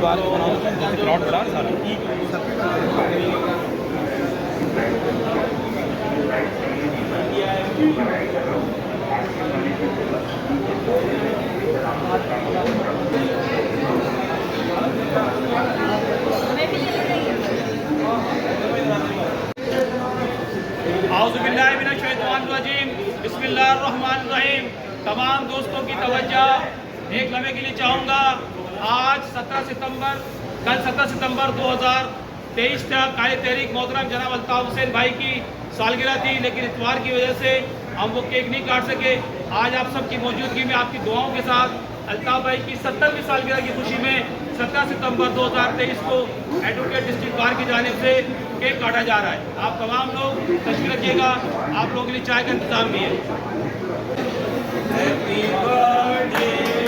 बार जैसे क्राउड बढ़ा सारा औज़ुबिल्लाहिमिनश्शैतानिर्रजीम बिस्मिल्लाहिर्रहमानिर्रहीम। तमाम दोस्तों की तवज्जो एक लम्हे के लिए चाहूँगा। आज 17 सितंबर कल 17 सितंबर 2023 था। कायद तहरीक मोहतरम जनाब अल्ताफ़ हुसैन भाई की सालगिरह थी, लेकिन इतवार की वजह से हम वो केक नहीं काट सके। आज आप सबकी मौजूदगी में आपकी दुआओं के साथ अल्ताफ़ भाई की 70वीं सालगिरह की खुशी में 17 सितंबर 2023 को एडवोकेट डिस्ट्रिक्ट बार की जानिब से केक काटा जा रहा है। आप तमाम लोग तशरीफ रखिएगा। आप लोगों के लिए चाय का इंतजाम भी है। Happy birthday